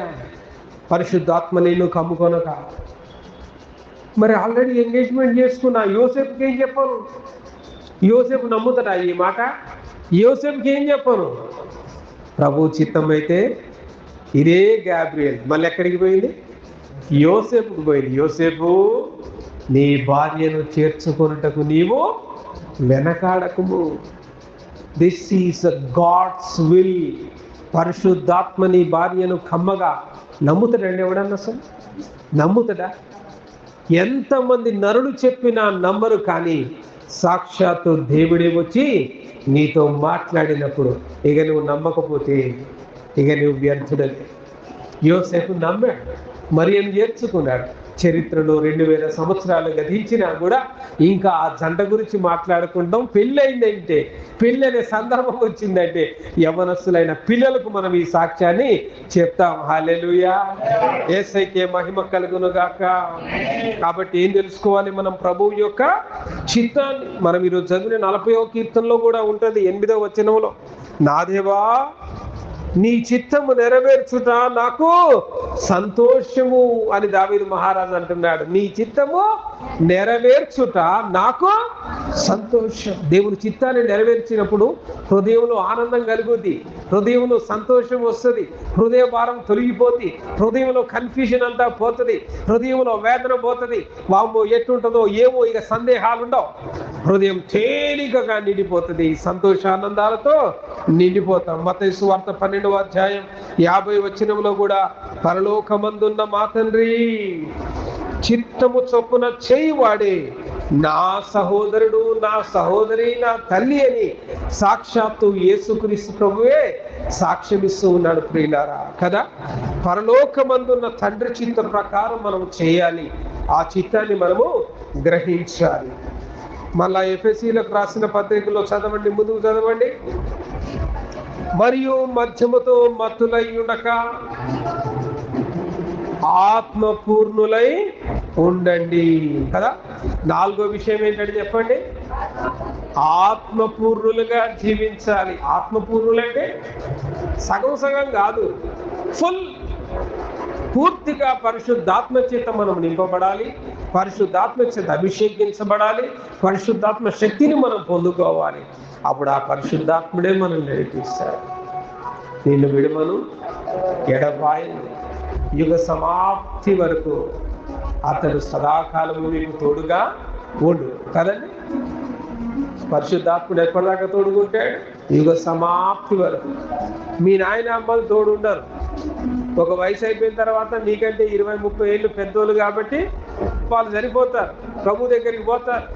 పరిశుద్ధాత్మ నేను కమ్ముకొనక. మరి ఆల్రెడీ ఎంగేజ్మెంట్ చేసుకున్నా, యోసేపుకి ఏం చెప్పను, యోసేపు నమ్ముతాడా ఈ మాట? యోసేపుకి ఏం చెప్పను? ప్రభు చిత్తం అయితే ఇదే గాబ్రియల్ మళ్ళీ ఎక్కడికి పోయింది? యోసేపుకు పోయింది. యోసేపు, నీ భార్యను చేర్చుకొనుటకు నీవు వెనకాడకుము. This is God's will. పరిశుద్ధాత్మ నీ భార్యను కమ్మగా. నమ్ముతాడండి ఎవడన్నా? అసలు నమ్ముతాడా? ఎంతమంది నరులు చెప్పినా నమ్మరు, కానీ సాక్షాత్తు దేవుడే వచ్చి నీతో మాట్లాడినప్పుడు ఇక నువ్వు నమ్మకపోతే ఇక నువ్వు వ్యర్థుడని. యోసేపు నమ్మాడు, మరియను చేర్చుకున్నాడు. చరిత్రలో 2000 సంవత్సరాలు గతించినా కూడా ఇంకా ఆ జంట గురించి మాట్లాడుకుంటాం. పెళ్ళయిందంటే, పెళ్ళి అనే సందర్భం వచ్చిందంటే యవనస్తులైన పిల్లలకు మనం ఈ సాక్ష్యాన్ని చెప్తాం. హల్లెలూయా, యేసయ్యకే మహిమ కలుగును గాక. కాబట్టి ఏం తెలుసుకోవాలి మనం? ప్రభువు యొక్క చిత్తాన్ని. మనం ఈరోజు చదివిన 40వ కీర్తనలో కూడా ఉంటుంది, 8వ వచనంలో, నా దేవా నీ చిత్తము నెరవేర్చుట నాకు సంతోషము అని దావీదు మహారాజు అంటున్నాడు. నీ చిత్తము నెరవేర్చుట నాకు సంతోషం. దేవుని చిత్తాన్ని నెరవేర్చినప్పుడు హృదయంలో ఆనందం కలుగుద్ది, హృదయంలో సంతోషం వస్తుంది, హృదయ భారం తొలగిపోతుంది, హృదయంలో కన్ఫ్యూజన్ అంతా పోతుంది, హృదయంలో వేదన పోతుంది. వామ్మో ఎట్టుంటుందో ఏమో ఇక సందేహాలు ఉండవు. హృదయం తేలికగా నిండిపోతుంది, సంతోషానందాలతో నిండిపోతాం. మత్తయి సువార్త 12వ అధ్యాయం 50వ వచనంలో కూడా, పరలోకమందున్న మా తండ్రి చిత్తము చొప్పున చేయువాడే నా సహోదరుడు, నా సహోదరి, నా తల్లి అని సాక్షాత్తు యేసుక్రీస్తు ప్రభువే సాక్ష్యమిస్తూ ఉన్నాడు. ప్రియులారా కదా, పరలోకమందున్న తండ్రి చిత్త ప్రకారం మనం చేయాలి. ఆ చిత్తాన్ని మనము గ్రహించాలి. మళ్ళా ఎఫెసీలకు రాసిన పత్రికలో చదవండి, ముందుకు చదవండి. మరియు మద్యముతో మత్తులై ఉండక ఆత్మపూర్ణులై ఉండండి కదా. 4వ విషయం ఏంటంటే చెప్పండి? ఆత్మపూర్ణులుగా జీవించాలి. ఆత్మపూర్ణులంటే సగం సగం కాదు, ఫుల్, పూర్తిగా పరిశుద్ధాత్మ చేత మనం నింపబడాలి, పరిశుద్ధాత్మ చేత అభిషేకించబడాలి, పరిశుద్ధాత్మ శక్తిని మనం పొందుకోవాలి. అప్పుడు ఆ పరిశుద్ధాత్ముడే మనం నడిపిస్తాడు. నిన్ను విడుమను ఎడబాయను, యుగ సమాప్తి వరకు అతడు సదాకాలము నీకు తోడుగా ఉండు కదండి. పరిశుద్ధాత్ముడు ఎప్పటిదాకా తోడుకుంటాడు? యుగ సమాప్తి వరకు. మీ నాయన అమ్మలు తోడు ఉండరు. ఒక వయసు అయిపోయిన తర్వాత నీకంటే 20-30 ఏళ్ళు పెద్దోళ్ళు కాబట్టి వాళ్ళు సరిపోతారు, ప్రభు దగ్గరికి పోతారు.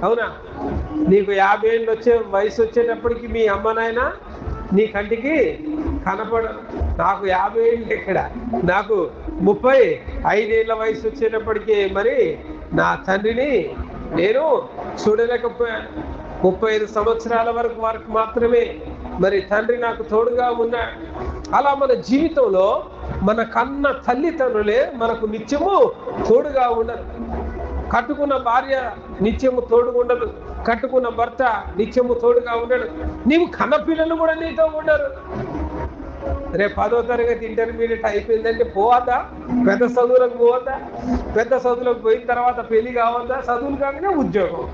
అవునా? నీకు 50 ఏళ్ళు వయసు వచ్చేటప్పటికి మీ అమ్మ నాయన నీ కంటికి కనపడరు. నాకు 50 ఏళ్ళు ఎక్కడ, నాకు 35 ఏళ్ళ వయసు వచ్చేటప్పటికి మరి నా తండ్రిని నేను చూడలేకపోయాను. 35 సంవత్సరాల వరకు మాత్రమే మరి తండ్రి నాకు తోడుగా ఉన్నాడు. అలా మన జీవితంలో మన కన్న తల్లిదండ్రులే మనకు నిత్యము తోడుగా ఉండదు. కట్టుకున్న భార్య నిత్యము తోడుగా ఉండదు, కట్టుకున్న భర్త నిత్యము తోడుగా ఉండడు, నీవు కన్న పిల్లలు కూడా నీతో ఉండరు. రేపు 10వ తరగతి ఇంటర్మీడియట్ అయిపోయిందంటే పోవద్దా? పెద్ద చదువులకు పోవద్దా? పెద్ద చదువులకు పోయిన తర్వాత పెళ్లి కావద్దా? చదువులు కాగానే ఉద్యోగం,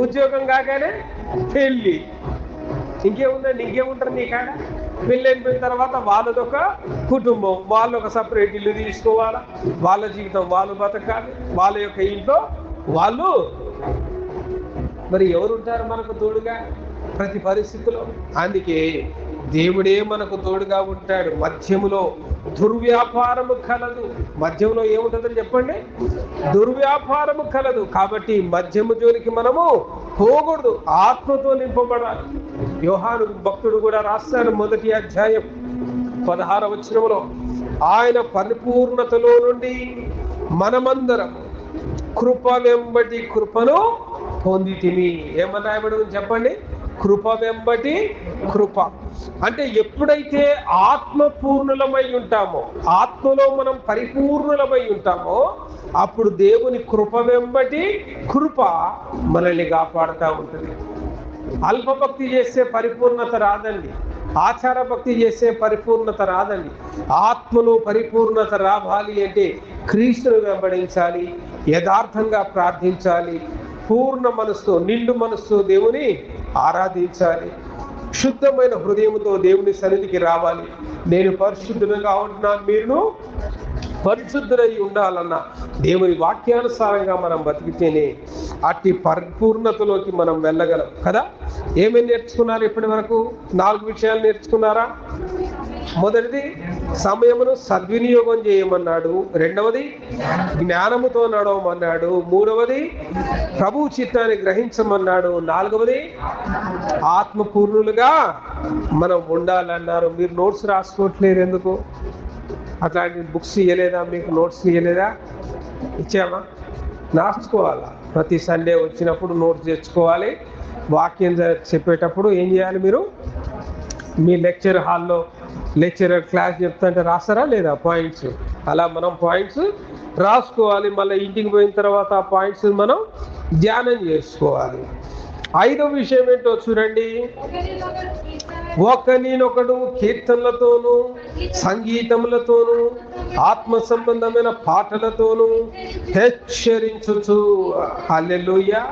ఉద్యోగం కాగానే పెళ్ళి, ఇంకేముందండి? ఇంకేముంటారు నీ కాడ? పెళ్ళి అయిపోయిన తర్వాత వాళ్ళదొక కుటుంబం, వాళ్ళు ఒక సపరేట్ ఇల్లు తీసుకోవాలా, వాళ్ళ జీవితం వాళ్ళు బతకాలి, వాళ్ళ యొక్క ఇంట్లో వాళ్ళు. మరి ఎవరుంటారు మనకు తోడుగా ప్రతి పరిస్థితిలో? అందుకే దేవుడే మనకు తోడుగా ఉంటాడు. మధ్యములో దుర్వ్యాపారము కలదు. మధ్యంలో ఏముంటుందని చెప్పండి? దుర్వ్యాపారము కలదు. కాబట్టి మధ్యము జోలికి మనము పోకూడదు, ఆత్మతో నింపబడాలి. యోహాను భక్తుడు కూడా రాస్తాడు, 1వ అధ్యాయం 16వ వచనంలో, ఆయన పరిపూర్ణతలో నుండి మనమందరం కృప వెంబటి కృపను పొందితిమి. ఏమన్నా రాయబడి చెప్పండి? కృప వెంబటి కృప. అంటే ఎప్పుడైతే ఆత్మపూర్ణులమై ఉంటామో, ఆత్మలో మనం పరిపూర్ణులమై ఉంటామో, అప్పుడు దేవుని కృప వెంబటి కృప మనల్ని కాపాడుతూ ఉంటుంది. అల్పభక్తి చేస్తే పరిపూర్ణత రాదండి, ఆచార భక్తి చేస్తే పరిపూర్ణత రాదండి. ఆత్మలో పరిపూర్ణత రావాలి అంటే క్రీస్తును వెంబడించాలి, యథార్థంగా ప్రార్థించాలి, పూర్ణ మనసుతో, నిండు మనసుతో దేవుని ఆరాధించాలి. శుద్ధమైన హృదయంతో దేవుని సన్నిధికి రావాలి. నేను పరిశుద్ధంగా ఉంటున్నాను, మీరు పరిశుద్ధులై ఉండాలన్న దేవుని వాక్యానుసారంగా మనం బతికితేనే అట్టి పరిపూర్ణతలోకి మనం వెళ్ళగలం కదా. ఏమేమి నేర్చుకున్నారు ఇప్పటి వరకు? 4 విషయాలు నేర్చుకున్నారా? మొదటిది సమయమును సద్వినియోగం చేయమన్నాడు. రెండవది జ్ఞానముతో నడవమన్నాడు. మూడవది ప్రభు చిత్తాన్ని గ్రహించమన్నాడు. నాలుగవది ఆత్మపూర్ణులుగా మనం ఉండాలన్నారు. మీరు నోట్స్ రాసుకోవట్లేదు ఎందుకు? అట్లాంటి బుక్స్ ఇవ్వలేదా మీకు? నోట్స్ ఇవ్వలేదా? ఇచ్చామా? రాసుకోవాలా. ప్రతి సండే వచ్చినప్పుడు నోట్స్ తెచ్చుకోవాలి. వాక్యం చెప్పేటప్పుడు ఏం చేయాలి? మీరు మీ లెక్చర్ హాల్లో లెక్చరర్ క్లాస్ చెప్తుంటే రాస్తారా లేదా పాయింట్స్? అలా మనం పాయింట్స్ రాసుకోవాలి. మళ్ళీ ఇంటికి పోయిన తర్వాత ఆ పాయింట్స్ మనం ధ్యానం చేసుకోవాలి. 5వ విషయం ఏంటో చూడండి. ఒకరినొకడు కీర్తనలతోనూ సంగీతములతోనూ ఆత్మ సంబంధమైన పాటలతోనూ హెచ్చరించుచు. హల్లెలూయా.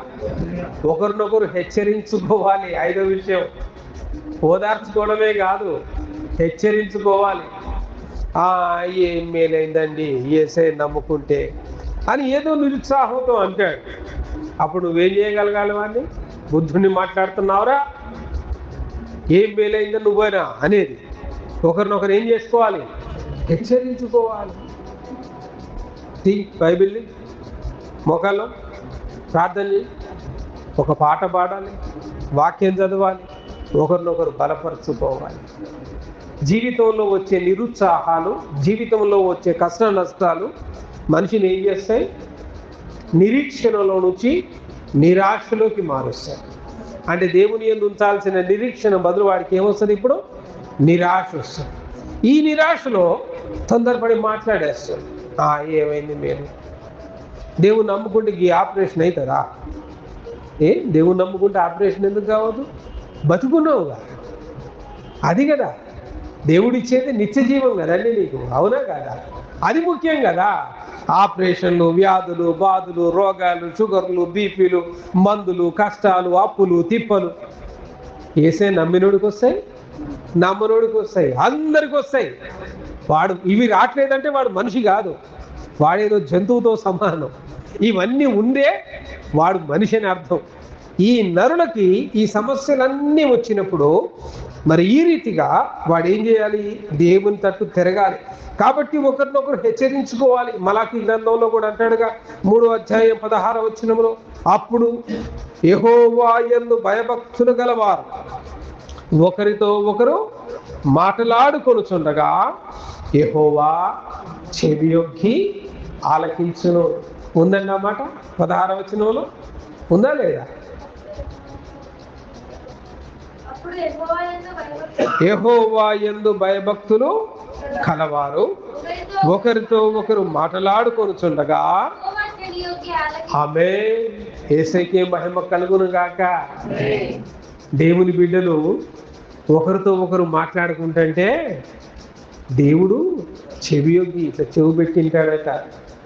ఒకరినొకరు హెచ్చరించుకోవాలి. 5వ విషయం ఓదార్చుకోవడమే కాదు, హెచ్చరించుకోవాలి. ఏం మేలైందండి యేసే నమ్ముకుంటే అని ఏదో నిరుత్సాహంతో అంటాడు. అప్పుడు నువ్వేం చేయగలగాలి? వాడిని బుద్ధుని మాట్లాడుతున్నావురా, ఏం మేలైందని నువ్వేనా అనేది. ఒకరినొకరు ఏం చేసుకోవాలి? హెచ్చరించుకోవాలి. బైబిల్ని మోకాల్లో ప్రార్థన చేయి, ఒక పాట పాడాలి, వాక్యం చదవాలి, ఒకరినొకరు బలపరుచుకోవాలి. జీవితంలో వచ్చే నిరుత్సాహాలు, జీవితంలో వచ్చే కష్ట నష్టాలు మనిషిని ఏం చేస్తాయి? నిరీక్షణలో నుంచి నిరాశలోకి మారుస్తాయి. అంటే దేవుని యందు ఉంచాల్సిన నిరీక్షణ బదులు వాడికి ఏమొస్తుంది? ఇప్పుడు నిరాశ వస్తుంది. ఈ నిరాశలో తొందరపడి మాట్లాడేస్తాడు. ఏమైంది మీరు దేవుని నమ్ముకుంటే ఈ ఆపరేషన్ అవుతుందా? దేవుని నమ్ముకుంటే ఆపరేషన్ ఎందుకు కావద్దు? బతుకున్నావుగా, అది కదా దేవుడిచ్చేది నిత్య జీవం కదండి నీకు, అవునా కదా? అది ముఖ్యం కదా. ఆపరేషన్లు, వ్యాధులు, బాధలు, రోగాలు, షుగర్లు, బీపీలు, మందులు, కష్టాలు, అప్పులు, తిప్పలు ఏసే నమ్మినోడికి వస్తాయి, నమ్మనోడికి వస్తాయి, అందరికి వస్తాయి. వాడు ఇవి రావట్లేదంటే వాడు మనిషి కాదు, వాడేదో జంతువుతో సమానం. ఇవన్నీ ఉండే వాడు మనిషి అని అర్థం. ఈ నరులకి ఈ సమస్యలన్నీ వచ్చినప్పుడు మరి ఈ రీతిగా వాడు ఏం చేయాలి? దేవుని తట్టు తిరగాలి. కాబట్టి ఒకరినొకరు హెచ్చరించుకోవాలి. మలాకి గ్రంథంలో కూడా అంటాడుగా 3వ అధ్యాయం 16వ వచనంలో, అప్పుడు యెహోవా యందు భయభక్తులు గలవారు ఒకరితో ఒకరు మాటలాడుకొనుచుండగా యెహోవా చెవియొగ్గి ఆలకించును. ఉందండి ఆ మాట 16వ వచనంలో, ఉందా లేదా? యెహోవా యందు భయభక్తులు కలవారు ఒకరితో ఒకరు మాటలాడుకొనుచుండగా ఆమేన్. యేసయ్యకే మహిమ కలుగును గాక. దేవుని బిడ్డలు ఒకరితో ఒకరు మాట్లాడుకుంటుంటే దేవుడు చెవియొగ్గి ఇట్లా చెవి పెట్టింటాడట.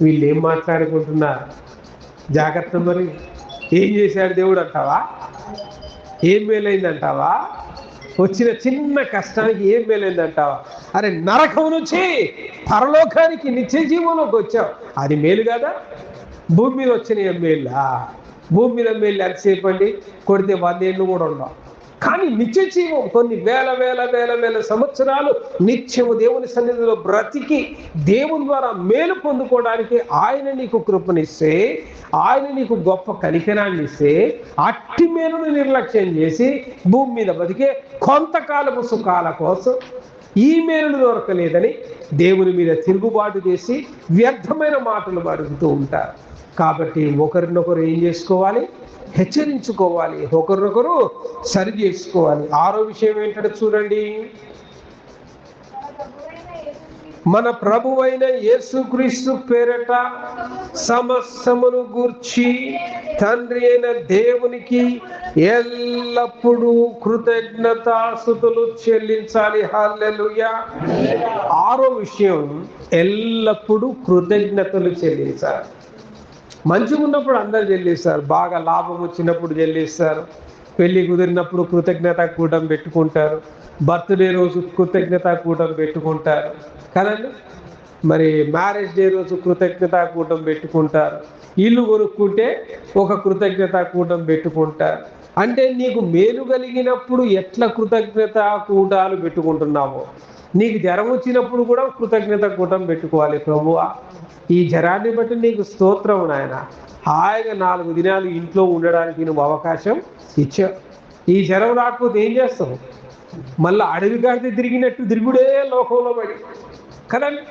వీళ్ళు ఏం మాట్లాడుకుంటున్నారు? జాగ్రత్త. మరి ఏం చేశాడు దేవుడు అంటావా? ఏం మేలైందంటావా? వచ్చిన చిన్న కష్టానికి ఏం మేలైందంటావా? అరే నరకం నుంచి పరలోకానికి నిత్య జీవంలోకి వచ్చావు, అది మేలు కదా? భూమి మీద వచ్చిన మేళ్ళా? భూమి మీద మేలు ఎంతసేపు అండి? కొడితే 100 ఏళ్ళు కూడా ఉండవు. కానీ నిత్య జీవం కొన్ని వేల వేల వేల వేల సంవత్సరాలు నిత్యము దేవుని సన్నిధిలో బ్రతికి దేవుని ద్వారా మేలు పొందుకోవడానికి ఆయన నీకు కృపనిస్తే, ఆయన నీకు గొప్ప కనికరాన్ని ఇస్తే, అట్టి మేలును నిర్లక్ష్యం చేసి భూమి మీద బతికే కొంతకాలపు సుఖాల కోసం ఈ మేలును దొరకలేదని దేవుని మీద తిరుగుబాటు చేసి వ్యర్థమైన మాటలు అడుగుతూ ఉంటారు. కాబట్టి ఒకరినొకరు ఏం చేసుకోవాలి? హెచ్చరించుకోవాలి, ఒకరినొకరు సరి చేసుకోవాలి. 6వ విషయం ఏంటంటే చూడండి, మన ప్రభువైన యేసుక్రీస్తు పేరట సమస్తమును గూర్చి తండ్రి అయిన దేవునికి ఎల్లప్పుడూ కృతజ్ఞతాస్తుతులు చెల్లించాలి. హల్లెలూయా. 6వ విషయం, ఎల్లప్పుడూ కృతజ్ఞతలు చెల్లించాలి. మంచిగా ఉన్నప్పుడు అందరు చెల్లిస్తారు, బాగా లాభం వచ్చినప్పుడు చెల్లిస్తారు, పెళ్లి కుదిరినప్పుడు కృతజ్ఞతా కూటం పెట్టుకుంటారు, బర్త్డే రోజు కృతజ్ఞతా కూటం పెట్టుకుంటారు కదండి. మరి మ్యారేజ్ డే రోజు కృతజ్ఞతా కూటం పెట్టుకుంటారు, ఇల్లు కొనుక్కుంటే ఒక కృతజ్ఞతా కూటం పెట్టుకుంటారు. అంటే నీకు మేలు కలిగినప్పుడు ఎట్లా కృతజ్ఞతా కూటాలు పెట్టుకుంటున్నావో, నీకు జ్వరం వచ్చినప్పుడు కూడా కృతజ్ఞత కూటం పెట్టుకోవాలి. ప్రభువా, ఈ జ్వరాన్ని బట్టి నీకు స్తోత్రం నాయన, హాయిగా 4 దినాలు ఇంట్లో ఉండడానికి నువ్వు అవకాశం ఇచ్చావు. ఈ జ్వరం రాకపోతే ఏం చేస్తావు? మళ్ళీ అడవి కాడితే తిరిగినట్టు తిరుగుడే లోకంలో పడి కదండి.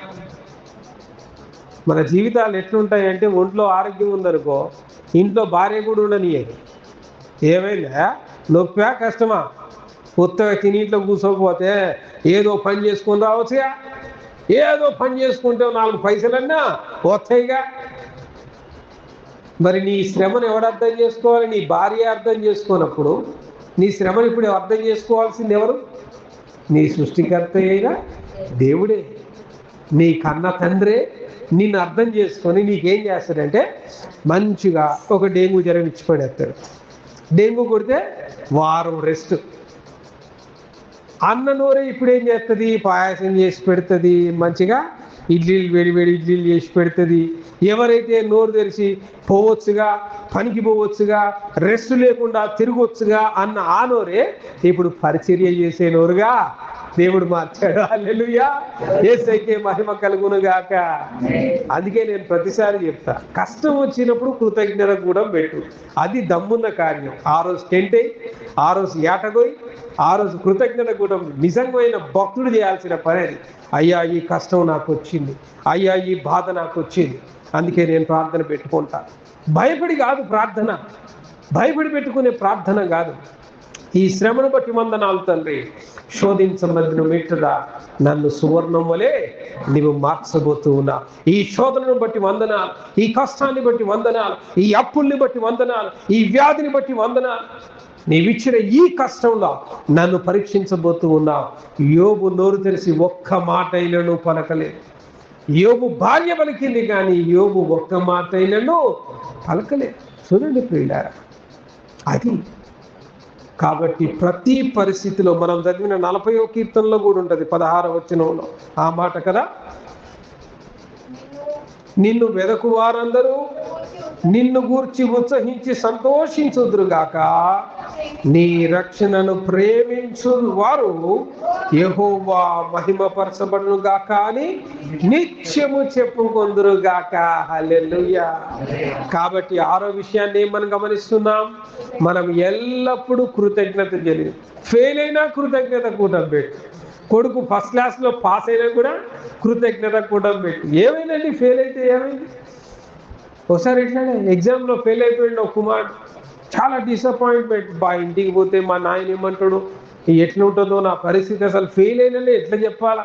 మన జీవితాలు ఎట్లుంటాయంటే, ఒంట్లో ఆరోగ్యం ఉందనుకో, ఇంట్లో భార్య కూడా ఉండనియదు. ఏమైందా, నొప్పా కష్టమా, కొత్తగా తిని ఇంట్లో కూర్చోకపోతే ఏదో పని చేసుకొని రావచ్చుగా. ఏదో పని చేసుకుంటే 4 పైసలన్నా వస్తాయిగా. మరి నీ శ్రమను ఎవడు అర్థం చేసుకోవాలి? నీ భార్య అర్థం చేసుకున్నప్పుడు నీ శ్రమను ఇప్పుడు అర్థం చేసుకోవాల్సింది ఎవరు? నీ సృష్టికర్త అయిన దేవుడే, నీ కన్న తండ్రే నిన్ను అర్థం చేసుకొని నీకేం చేస్తాడంటే, మంచిగా ఒక డెంగ్యూ జ్వరం ఇచ్చి పడేస్తాడు. డెంగ్యూ కొడితే వారం రెస్ట్. అన్న నోరే ఇప్పుడు ఏం చేస్తుంది? పాయసం చేసి పెడుతుంది, మంచిగా ఇడ్లీలు వేడి ఇడ్లీలు చేసి పెడుతుంది. ఎవరైతే నోరు తెరిచి పోవచ్చుగా, పనికి పోవచ్చుగా, రెస్ట్ లేకుండా తిరగొచ్చుగా అన్న ఆ నోరే ఇప్పుడు పరిచర్య చేసే నోరుగా దేవుడు మార్చాడు. హల్లెలూయా, యేసయ్యకే మహిమ కలుగునుగాక. అందుకే నేను ప్రతిసారి చెప్తా, కష్టం వచ్చినప్పుడు కృతజ్ఞత కూడా పెట్టు, అది దమ్మున్న కార్యం. ఆ రోజు టెంటే, ఆ రోజు ఏటగోయి, ఆ రోజు కృతజ్ఞత కూడా నిజమైన భక్తుడు చేయాల్సిన పని అది. అయ్యా ఈ కష్టం నాకు వచ్చింది, అయ్యా ఈ బాధ నాకు వచ్చింది, అందుకే నేను ప్రార్థన పెట్టుకుంటా. భయపడి కాదు ప్రార్థన, భయపడి పెట్టుకునే ప్రార్థన కాదు. ఈ శ్రమను బట్టి వందనాలు తండ్రి, శోధించమని మీటుదా నన్ను సువర్ణం వలె నీవు మార్చబోతూ ఉన్నా. ఈ శోధనను బట్టి వందనాలు, ఈ కష్టాన్ని బట్టి వందనాలు, ఈ అప్పుల్ని బట్టి వందనాలు, ఈ వ్యాధిని బట్టి వందనాలు. నీవిచ్చిన ఈ కష్టంలో నన్ను పరీక్షించబోతూ ఉన్నావు. యోబు నోరు తెరిచి ఒక్క మాట అయినను పలకలేదు. యోబు భార్య పలికింది కానీ యోబు ఒక్క మాట అయినను పలకలేదు. చూడండి ప్రియులారా, అది కాబట్టి ప్రతి పరిస్థితిలో మనం చదివిన 40వ కీర్తనలో కూడా ఉంటుంది, 16వ వచనంలో ఆ మాట కదా, నిన్ను వెదకు వారందరూ నిన్ను గూర్చి ఉత్సహించి సంతోషించుదురుగాక, నీ రక్షణను ప్రేమించు వారు యెహోవా మహిమపరచబడును గాక అని నిత్యము చెప్పుకొందురుగాక. హల్లెలూయా. కాబట్టి 6వ విషయాన్ని మనం గమనిస్తున్నాం, మనం ఎల్లప్పుడూ కృతజ్ఞత తెలియదు. ఫెయిల్ అయినా కృతజ్ఞత కూటం పెట్టు. కొడుకు ఫస్ట్ క్లాస్లో పాస్ అయినా కూడా కృతజ్ఞత కూటం పెట్టు. ఏమైందండి ఫెయిల్ అయితే ఏమైంది? ఒకసారి ఇట్లానే ఎగ్జామ్లో ఫెయిల్ అయిపోయింది ఒక కుమారుడు, చాలా డిసప్పాయింట్మెంట్. ఇంటికి పోతే మా నాయన ఏమంటాడు, ఎట్లా ఉంటుందో నా పరిస్థితి, అసలు ఫెయిల్ అయినా ఎట్లా చెప్పాలా.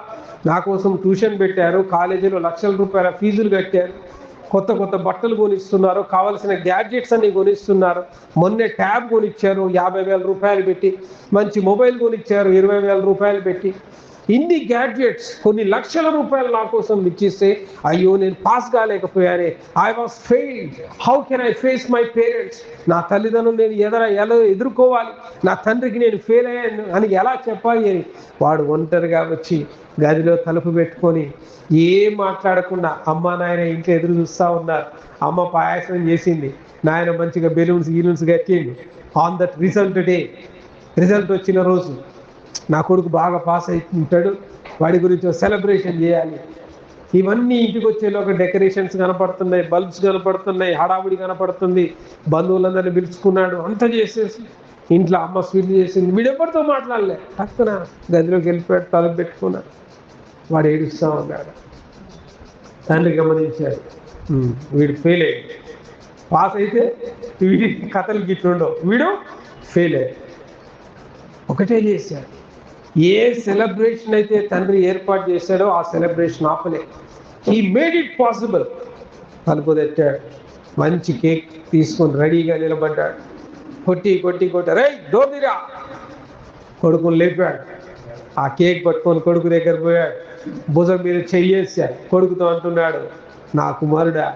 నా కోసం ట్యూషన్ పెట్టారు, కాలేజీలో లక్షల రూపాయల ఫీజులు కట్టారు, కొత్త కొత్త బట్టలు కొనిస్తున్నారు, కావాల్సిన గ్యాడ్జెట్స్ అన్ని కొనిస్తున్నారు. మొన్నే ట్యాబ్ కొనిచ్చారు 50,000 రూపాయలు పెట్టి, మంచి మొబైల్ కొనిచ్చారు 20,000 రూపాయలు పెట్టి. ఇన్ని గ్యాడ్జెట్స్ కొన్ని లక్షల రూపాయలు నా కోసం ఇచ్చిస్తే, అయ్యో నేను పాస్ కాలేకపోయానే, I was failed, how can I face my parents, నా తల్లిదండ్రులు నేను ఎలా ఎదుర్కోవాలి, నా తండ్రికి నేను ఫెయిల్ అయ్యాను అని ఎలా చెప్పాలి అని వాడు ఒంటరిగా వచ్చి గదిలో తలుపు పెట్టుకొని ఏం మాట్లాడకుండా అమ్మ నాయన ఇంట్లో ఎదురు చూస్తూ ఉన్నారు. అమ్మ పాయసం చేసింది, నాయన మంచిగా బెలూన్స్ కట్టిండు. On that result day, result వచ్చిన రోజు నా కొడుకు బాగా పాస్ అవుతుంటాడు, వాడి గురించి సెలబ్రేషన్ చేయాలి. ఇవన్నీ ఇంటికి వచ్చేలోక డెకరేషన్స్ కనపడుతున్నాయి, బల్బ్స్ కనపడుతున్నాయి, హడావుడి కనపడుతుంది, బంధువులందరినీ పిలుచుకున్నాడు, అంతా చేసేసి ఇంట్లో అమ్మ స్వీట్ చేసింది. వీడెప్పటితో మాట్లాడలే, పక్కన గదిలోకి వెళ్ళిపోయాడు, తలుపు పెట్టుకున్నాడు. వాడు ఏడుస్తూ ఉన్నాడు. తండ్రి గమనించాడు, వీడు ఫెయిల్ అయ్యాడు. పాస్ అయితే వీడి కథలు గిట్లుండవు, వీడు ఫెయిల్ అయ్యాడు. ఒకటే చేశాడు, ఏ సెలబ్రేషన్ అయితే తండ్రి ఏర్పాటు చేశాడో ఆ సెలబ్రేషన్ ఆపలే. He made it possible. తలుపు తెచ్చాడు, మంచి కేక్ తీసుకొని రెడీగా నిలబడ్డాడు. కొట్టి రే డోర్ దిరా, కొడుకుని లేపాడు. ఆ కేక్ పట్టుకొని కొడుకు దగ్గర పోయాడు, భుజం మీద చెయ్యేసాడు. కొడుకుతో అంటున్నాడు, నా కుమారుడా,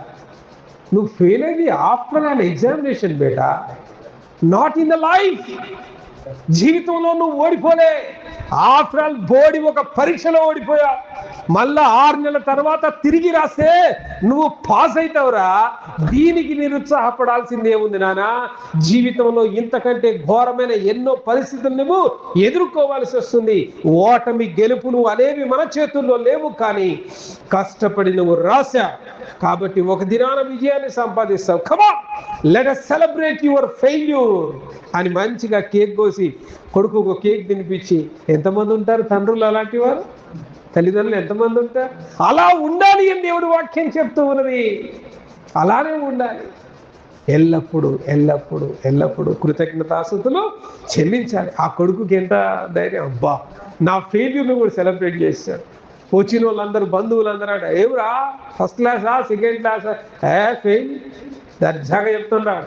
నువ్వు ఫెయిల్ అయింది after on examination beta, not in the life. జీవితంలో నువ్వు ఓడిపోలే. ఆఫ్టర్ ఆల్ బోర్డు ఒక పరీక్షలో ఓడిపోయా, మళ్ళా 6 నెలల తర్వాత తిరిగి రాస్తే నువ్వు పాస్ అవుతావురా. దీనికి నిరుత్సాహపడాల్సింది ఏముంది నాన్న? జీవితంలో ఇంతకంటే ఘోరమైన ఎన్నో పరిస్థితులు నువ్వు ఎదుర్కోవాల్సి వస్తుంది. ఓటమి గెలుపులు అనేవి మన చేతుల్లో లేవు, కానీ కష్టపడి నువ్వు రాశా కాబట్టి ఒక దినాన విజయాన్ని సంపాదిస్తావు. Come on, let us celebrate your failure అని మంచిగా కేక్ కోసి కొడుకు కేక్ తినిపించి, ఎంతమంది ఉంటారు తండ్రులు అలాంటి వారు? తల్లిదండ్రులు ఎంతమంది ఉంటారు? అలా ఉండాలి అని దేవుడు వాక్యం చెప్తూ ఉన్నది. అలానే ఉండాలి. ఎల్లప్పుడూ ఎల్లప్పుడూ ఎల్లప్పుడూ కృతజ్ఞతాస్తుతులు చెల్లించాలి. ఆ కొడుకుకి ఎంత ధైర్యం! అబ్బా, నా ఫెయిల్యూర్ని కూడా సెలబ్రేట్ చేశాడు. వచ్చిన వాళ్ళందరూ బంధువులందరూ అంటే, ఏమిరా ఫస్ట్ క్లాసా సెకండ్ క్లాసా? ఫెయిల్. దర్జాగా చెప్తున్నాడు,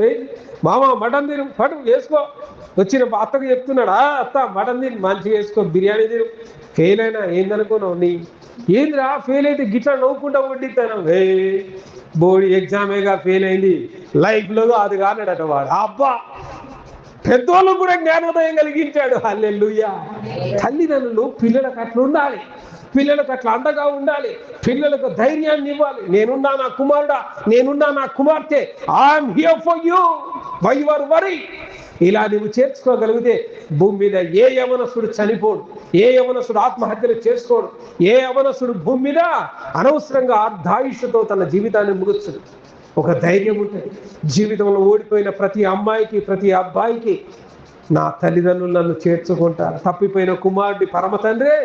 ఫెయిల్. మామ మటన్ తిను, పట్టు వేసుకో. వచ్చిన అత్తకు చెప్తున్నాడు, అత్త మటన్ తిని మంచిగా వేసుకో, బిర్యానీ తిను. ఫెయిల్ అయినా ఏందనుకున్నావు? ఏందిరా ఫెయిల్ అయితే గిట్లా నవ్వుకుంటా వడ్డిస్తాను. బోర్డు ఎగ్జామేగా ఫెయిల్ అయింది, లైఫ్లో అది కానడట వాడు. అబ్బా, పెద్దోళ్ళు కూడా జ్ఞానోదయం కలిగించాడు. హల్లెలూయా. తల్లిదండ్రులు పిల్లలకు అట్లా ఉండాలి, పిల్లలకు అట్లా అండగా ఉండాలి, పిల్లలకు ధైర్యాన్ని ఇవ్వాలి. నేనున్నా నా కుమారుడా, నేనున్నా నా కుమార్తె, I'm here for you, why you are worry. ఇలా నువ్వు చేర్చుకోగలిగితే భూమి మీద ఏ యవనస్తుడు చనిపోడు, ఏ యవనస్తుడు ఆత్మహత్యలు చేసుకోడు, ఏ యవనస్తుడు భూమి మీద అనవసరంగా అర్ధాయుష్యతో తన జీవితాన్ని ముగుస్తుంది. ఒక ధైర్యం ఉంటుంది. జీవితంలో ఓడిపోయిన ప్రతి అమ్మాయికి, ప్రతి అబ్బాయికి, నా తల్లిదండ్రులు నన్ను చేర్చుకుంటారు. తప్పిపోయిన కుమారుడి పరమ తండ్రే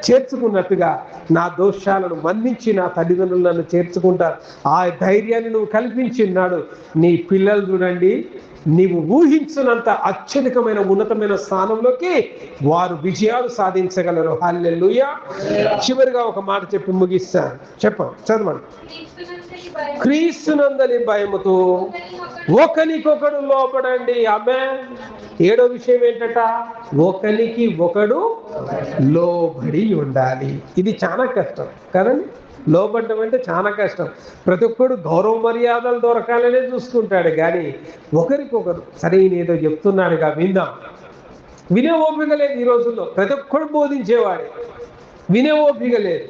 చేర్చుకున్నట్టుగా నా దోషాలను మన్నించి నా తల్లిదండ్రులు నన్ను చేర్చుకుంటారు. ఆ ధైర్యాన్ని నువ్వు కల్పించినాడు. నీ పిల్లలు చూడండి, నీవు ఊహించినంత అత్యధికమైన ఉన్నతమైన స్థానంలోకి వారు విజయాలు సాధించగలరు. హల్లెలూయా. చివరిగా ఒక మాట చెప్పి ముగిస్తాను. చెప్పండి, చదవండి. క్రీస్తునందలి భయముతో ఒకరికొకడు లోబడండి. ఆమేన్. 7వ విషయం ఏంటట? ఒకరికి ఒకడు లోబడి ఉండాలి. ఇది చాలా కష్టం కదండి. లోబడ్డం అంటే చాలా కష్టం. ప్రతి ఒక్కడు గౌరవ మర్యాదలు దొరకాలనే చూసుకుంటాడు, కానీ ఒకరికొకరు సరే ఈయన ఏదో చెప్తున్నాడుగా విందాం, వినే ఓపిక లేదు ఈ రోజుల్లో. ప్రతి ఒక్కడు బోధించేవాడే, వినే ఓపిక లేదు.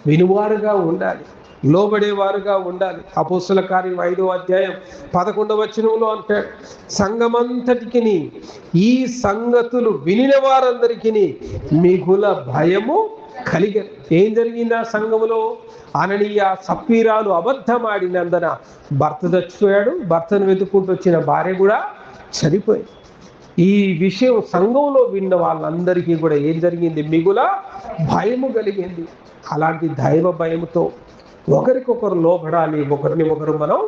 వినువారుగా ఉండాలి, లోబడేవారుగా ఉండాలి. అపోస్తుల కార్యం 5వ అధ్యాయం 11వ వచనంలో అంటాడు, సంఘమంతటికి ఈ సంగతులు వినిన వారందరికీ మిగుల భయము కలిగను. ఏం జరిగింది ఆ సంఘములో? అననీయ సప్పీరాలు అబద్ధమాడినందున భర్త చచ్చిపోయాడు, భర్తను వెతుక్కుంటూ వచ్చిన భార్య కూడా చనిపోయింది. ఈ విషయం సంఘంలో విన్న వాళ్ళందరికీ కూడా ఏం జరిగింది? మిగుల భయము కలిగింది. అలాంటి దైవ భయముతో ఒకరికొకరు లోబడాలి, ఒకరిని ఒకరు మనం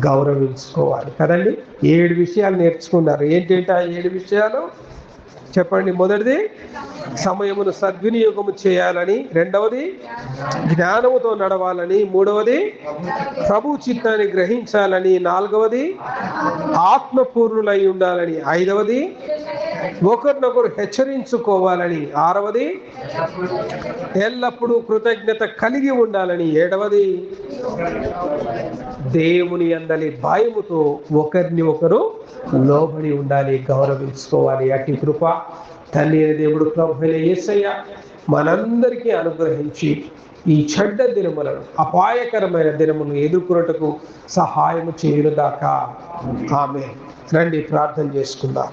గౌరవించుకోవాలి కదండి. 7 విషయాలు నేర్చుకున్నారు. ఏంటంటే ఆ 7 విషయాలు చెప్పండి. మొదటిది సమయమును సద్వినియోగము చేయాలని, రెండవది జ్ఞానముతో నడవాలని, మూడవది ప్రభు చిత్తాన్ని గ్రహించాలని, నాలుగవది ఆత్మపూర్ణులై ఉండాలని, ఐదవది ఒకరినొకరు హెచ్చరించుకోవాలని, ఆరవది ఎల్లప్పుడూ కృతజ్ఞత కలిగి ఉండాలని, ఏడవది దేవుని అందలి భయముతో ఒకరిని ఒకరు లోబడి ఉండాలి, గౌరవించుకోవాలి. అట్టి కృప తండ్రి అయిన దేవుడు ప్రభు అయిన యేసయ్య మనందరికీ అనుగ్రహించి ఈ చెడ్డ దినములను, అపాయకరమైన దినములను ఎదుర్కొనుటకు సహాయము చేయును గాక. ఆమేన్. రండి ప్రార్థన చేసుకుందాం.